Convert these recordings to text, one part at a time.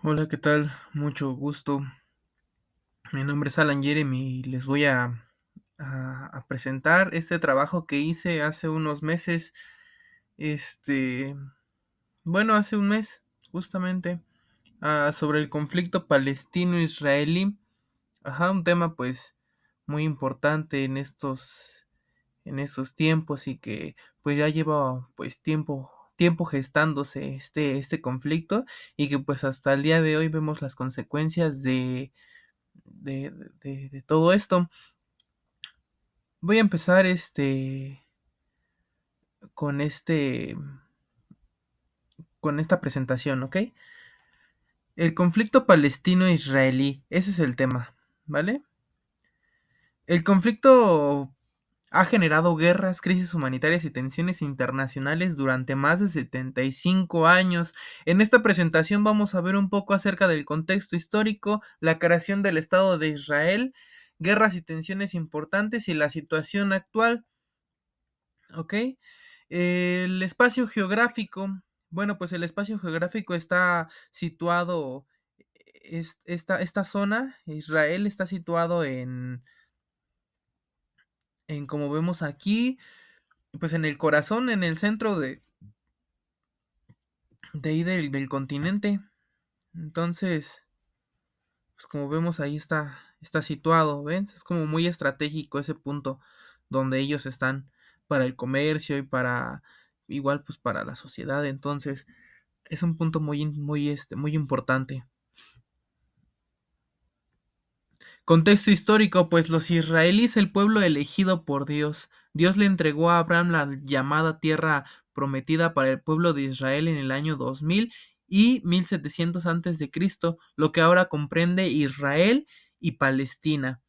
Hola, ¿qué tal? Mucho gusto. Mi nombre es Alan Jeremy y les voy a presentar este trabajo que hice hace unos meses. Este, bueno, hace un mes, justamente, sobre el conflicto palestino-israelí. Ajá, un tema pues muy importante en estos tiempos y que pues ya lleva pues tiempo gestándose este conflicto y que pues hasta el día de hoy vemos las consecuencias de todo esto. Voy a empezar con con esta presentación, ¿ok? El conflicto palestino-israelí, ese es el tema, ¿vale? El conflicto ha generado guerras, crisis humanitarias y tensiones internacionales durante más de 75 años. En esta presentación vamos a ver un poco acerca del contexto histórico, la creación del Estado de Israel, guerras y tensiones importantes y la situación actual. ¿Ok? El espacio geográfico. Bueno, pues el espacio geográfico está situado, esta zona, Israel, está situado en como vemos aquí, pues en el corazón, en el centro de ahí del continente. Entonces, pues como vemos ahí está situado, ¿ven? Es como muy estratégico ese punto donde ellos están para el comercio y para, igual pues para la sociedad. Entonces, es un punto muy importante. Contexto histórico, pues los israelíes, el pueblo elegido por Dios. Dios le entregó a Abraham la llamada tierra prometida para el pueblo de Israel en el año 2000 y 1700 antes de Cristo, lo que ahora comprende Israel y Palestina.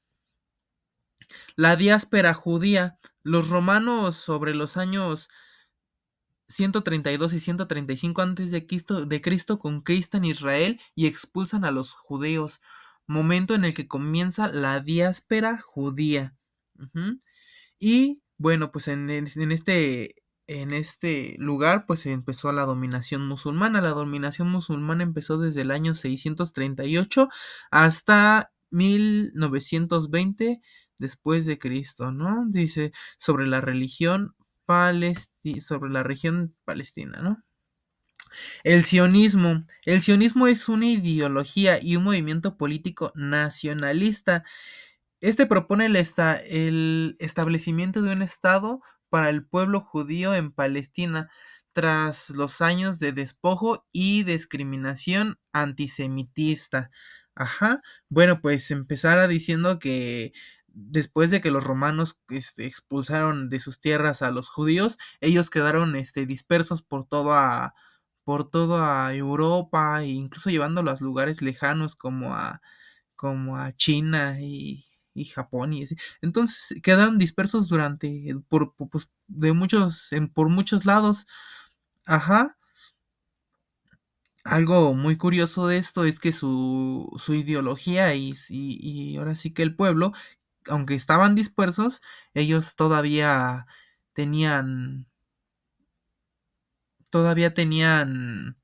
La diáspora judía. Los romanos sobre los años 132 y 135 antes de Cristo conquistan Israel y expulsan a los judíos, momento en el que comienza la diáspora judía. Ujú. Y bueno, pues en este lugar pues empezó la dominación musulmana. La dominación musulmana empezó desde el año 638 hasta 1920 después de Cristo, ¿no? Dice sobre la religión sobre la región palestina, ¿no? El sionismo. El sionismo es una ideología y un movimiento político nacionalista. Este propone el establecimiento de un Estado para el pueblo judío en Palestina tras los años de despojo y discriminación antisemitista. Ajá. Bueno, pues empezara diciendo que después de que los romanos expulsaron de sus tierras a los judíos, ellos quedaron dispersos por toda Europa e incluso llevándolo a lugares lejanos como a China y Japón y así. Entonces quedan dispersos pues, por muchos lados. Ajá. Algo muy curioso de esto es que su ideología y ahora sí que el pueblo, aunque estaban dispersos, ellos tenían, todavía tenían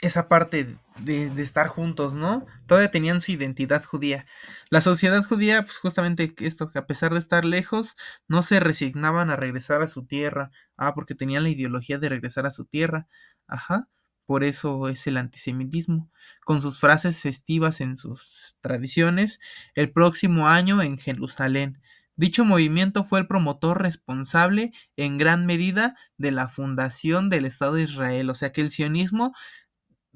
esa parte de estar juntos, ¿no? Todavía tenían su identidad judía. La sociedad judía, pues justamente esto, que a pesar de estar lejos, no se resignaban a regresar a su tierra. Porque tenían la ideología de regresar a su tierra. Ajá. Por eso es el antisemitismo. Con sus frases festivas en sus tradiciones, el próximo año en Jerusalén. Dicho movimiento fue el promotor responsable en gran medida de la fundación del Estado de Israel. O sea que el sionismo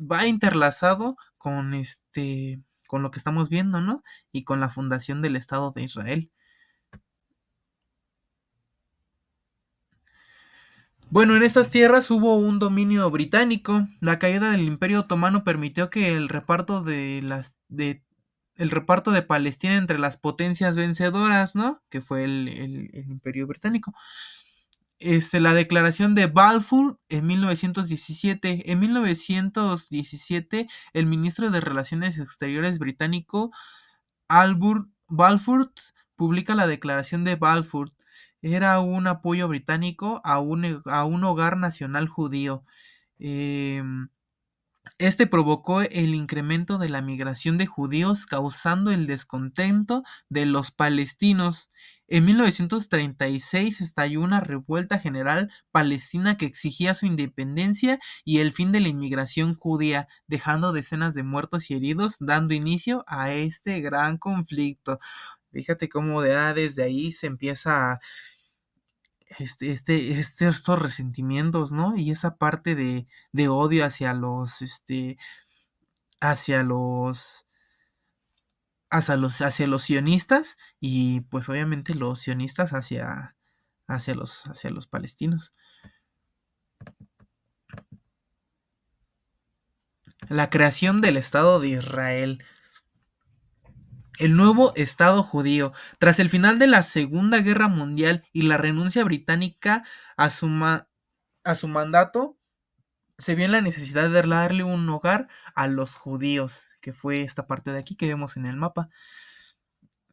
va interlazado con lo que estamos viendo, ¿no? Y con la fundación del Estado de Israel. Bueno, en estas tierras hubo un dominio británico. La caída del Imperio Otomano permitió que el reparto de Palestina entre las potencias vencedoras, ¿no? Que fue el Imperio Británico. La declaración de Balfour en 1917. En 1917, el ministro de Relaciones Exteriores británico Balfour publica la Declaración de Balfour. Era un apoyo británico a un hogar nacional judío. Eh, Este provocó el incremento de la migración de judíos, causando el descontento de los palestinos. En 1936 estalló una revuelta general palestina que exigía su independencia y el fin de la inmigración judía, dejando decenas de muertos y heridos, dando inicio a este gran conflicto. Fíjate cómo desde ahí se empieza estos resentimientos, ¿no? Y esa parte de odio hacia los, hacia los sionistas y pues obviamente los sionistas hacia los palestinos. La creación del Estado de Israel. El nuevo Estado judío. Tras el final de la Segunda Guerra Mundial y la renuncia británica a a su mandato, se vio en la necesidad de darle un hogar a los judíos, que fue esta parte de aquí que vemos en el mapa.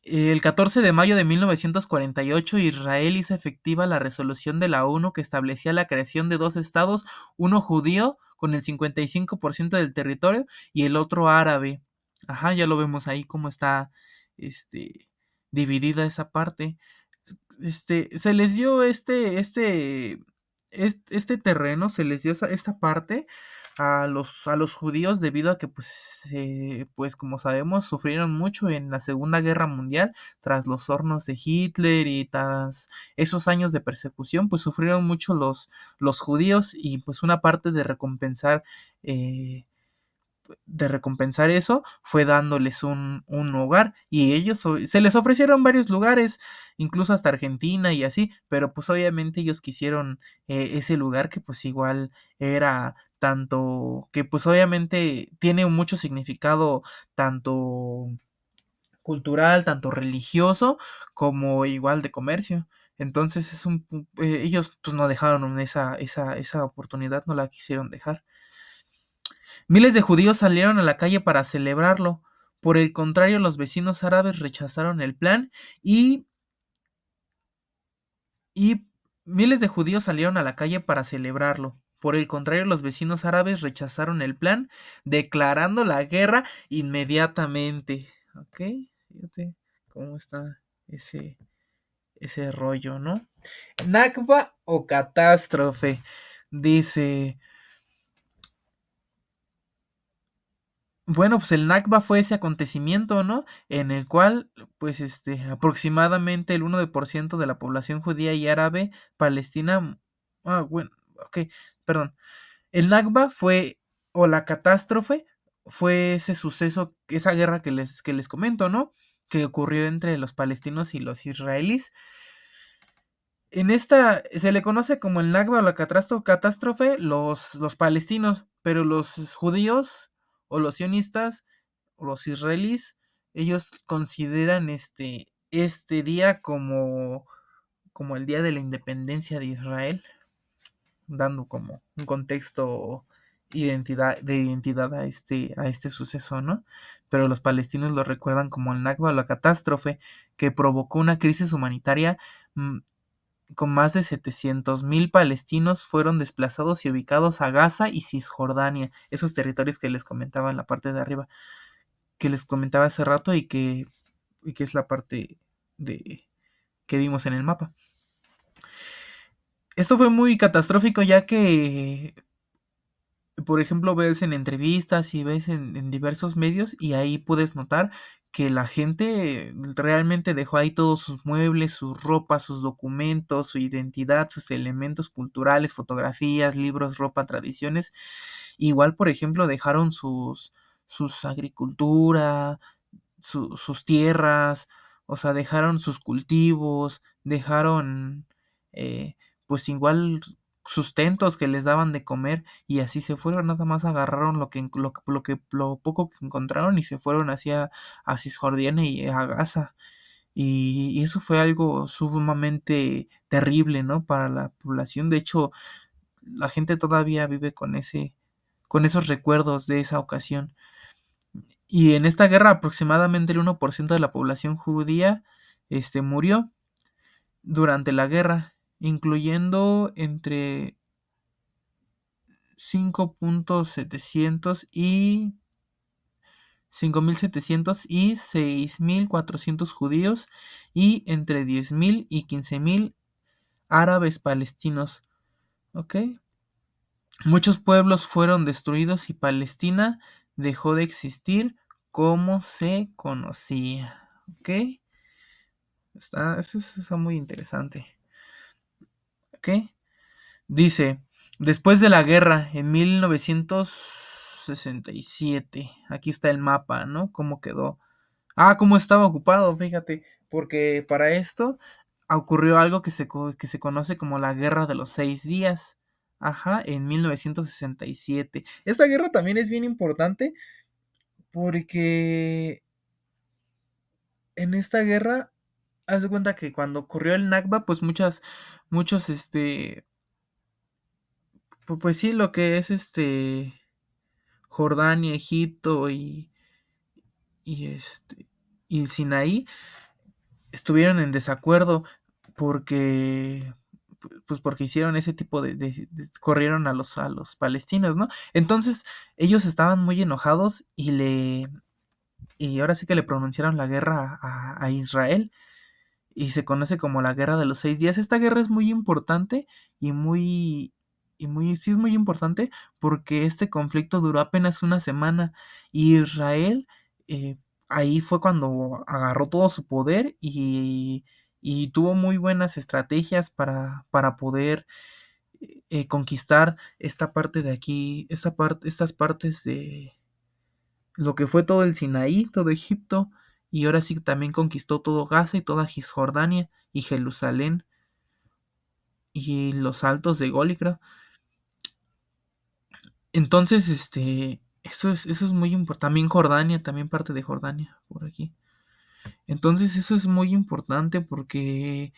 El 14 de mayo de 1948, Israel hizo efectiva la resolución de la ONU que establecía la creación de dos estados, uno judío con el 55% del territorio y el otro árabe. Ajá, ya lo vemos ahí cómo está este, dividida esa parte. Se les dio este terreno, se les dio esta parte a los judíos debido a que pues como sabemos sufrieron mucho en la Segunda Guerra Mundial tras los hornos de Hitler y tras esos años de persecución pues sufrieron mucho los judíos y pues una parte eh, de recompensar eso fue dándoles un hogar y ellos se les ofrecieron varios lugares, incluso hasta Argentina y así, pero pues obviamente ellos quisieron ese lugar que pues igual era tanto, que pues obviamente tiene mucho significado tanto cultural, tanto religioso como igual de comercio. Entonces ellos pues no dejaron esa oportunidad, no la quisieron dejar. Miles de judíos salieron a la calle para celebrarlo. Por el contrario, los vecinos árabes rechazaron el plan y, y miles de judíos salieron a la calle para celebrarlo. Por el contrario, los vecinos árabes rechazaron el plan, declarando la guerra inmediatamente. ¿Ok? Fíjate cómo está ese, ese rollo, ¿no? Nakba o catástrofe. Dice, bueno, pues el Nakba fue ese acontecimiento, ¿no? En el cual, pues, aproximadamente el 1% de la población judía y árabe palestina, bueno, ok, perdón. El Nakba fue, o la catástrofe, fue ese suceso, esa guerra que les comento, ¿no? Que ocurrió entre los palestinos y los israelíes. En esta se le conoce como el Nakba o la catástrofe los palestinos, pero los judíos o los sionistas o los israelíes, ellos consideran este día como el día de la independencia de Israel, dando como un contexto de identidad a este suceso, ¿no? Pero los palestinos lo recuerdan como el Nakba o la catástrofe que provocó una crisis humanitaria mm, con más de 700.000 palestinos fueron desplazados y ubicados a Gaza y Cisjordania, esos territorios que les comentaba en la parte de arriba, que les comentaba hace rato y que es la parte de que vimos en el mapa. Esto fue muy catastrófico ya que, por ejemplo, ves en entrevistas y ves en diversos medios y ahí puedes notar que la gente realmente dejó ahí todos sus muebles, sus ropas, sus documentos, su identidad, sus elementos culturales, fotografías, libros, ropa, tradiciones. Igual, por ejemplo, dejaron sus agricultura, sus tierras, o sea, dejaron sus cultivos, dejaron eh, pues igual sustentos que les daban de comer y así se fueron, nada más agarraron lo poco que encontraron y se fueron hacia a Cisjordania y a Gaza. Y eso fue algo sumamente terrible, ¿no? Para la población. De hecho, la gente todavía vive con esos recuerdos de esa ocasión. Y en esta guerra aproximadamente el 1% de la población judía murió durante la guerra, incluyendo entre 5.700 y 5.700 y 6.400 judíos y entre 10.000 y 15.000 árabes palestinos. ¿Ok? Muchos pueblos fueron destruidos y Palestina dejó de existir como se conocía. ¿Ok? Eso está muy interesante. ¿Ok? Dice, después de la guerra, en 1967, aquí está el mapa, ¿no? ¿Cómo quedó? Ah, cómo estaba ocupado, fíjate, porque para esto ocurrió algo que se conoce como la Guerra de los 6 días. Ajá, en 1967. Esta guerra también es bien importante porque en esta guerra, haz de cuenta que cuando ocurrió el Nakba, pues muchos, pues sí, lo que es Jordania, Egipto y y Sinaí estuvieron en desacuerdo porque pues porque hicieron ese tipo corrieron a los palestinos, ¿no? Entonces, ellos estaban muy enojados y ahora sí que le pronunciaron la guerra a Israel y se conoce como la Guerra de los 6 días. Esta guerra es muy importante y sí es muy importante porque este conflicto duró apenas una semana y Israel eh, ahí fue cuando agarró todo su poder y tuvo muy buenas estrategias para poder conquistar esta parte de aquí, estas partes de lo que fue todo el Sinaí, todo Egipto, y ahora sí también conquistó todo Gaza y toda Cisjordania y Jerusalén y los altos de Goli, creo. Entonces, eso es muy importante. También Jordania, también parte de Jordania, por aquí. Entonces, eso es muy importante porque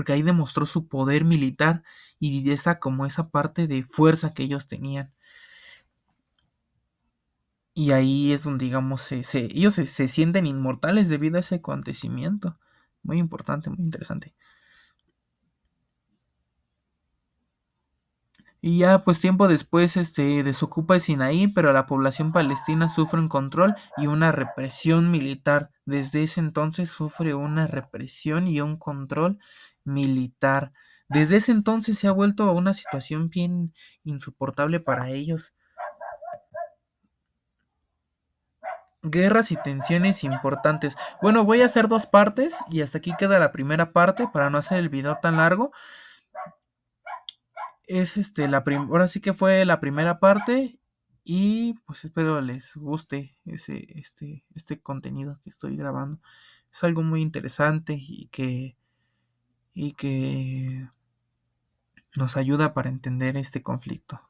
ahí demostró su poder militar y esa parte de fuerza que ellos tenían. Y ahí es donde, digamos, ellos se sienten inmortales debido a ese acontecimiento. Muy importante, muy interesante. Y ya pues tiempo después desocupa el Sinaí, pero la población palestina sufre un control y una represión militar. Desde ese entonces sufre una represión y un control militar. Desde ese entonces se ha vuelto a una situación bien insoportable para ellos. Guerras y tensiones importantes. Bueno, voy a hacer dos partes y hasta aquí queda la primera parte para no hacer el video tan largo. Ahora sí que fue la primera parte y pues espero les guste este contenido que estoy grabando. Es algo muy interesante y que nos ayuda para entender este conflicto.